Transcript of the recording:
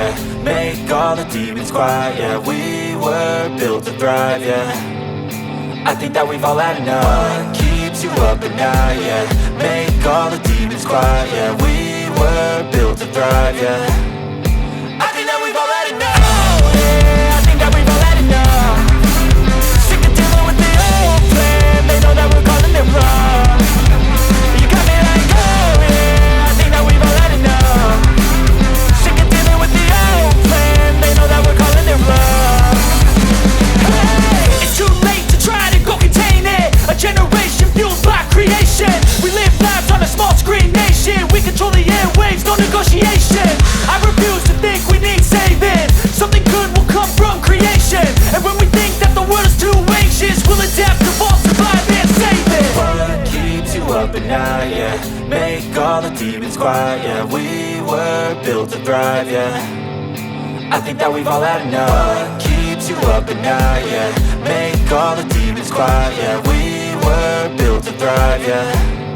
yeah. Make all the demons quiet, yeah. We were built to thrive, yeah. I think that we've all had enough. What keeps you up at night, yeah. Make all the demons quiet, yeah. We were built to thrive, yeah. I think that we've all had enough. Oh yeah, I think that we've all had enough. Sick of dealing with the old plan. They know that we're calling it wrong. You got me like, oh yeah, I think that we've all had enough. Sick of dealing with the old plan. They know that we're calling it wrong. Hey, it's too late to try to go contain it. A generation fueled by creation. We live lives on a small screen nation. We control the airwaves, no negotiation. I refuse to think we need saving. Something good will come from creation. And when we think that the world is too anxious, we'll adapt, evolve, survive and save it. What keeps you up at night, yeah. Make all the demons quiet, yeah. We were built to thrive, yeah. I think that we've all had enough. What keeps you up at night, yeah. Make all the demons quiet, yeah. We were built to thrive, yeah.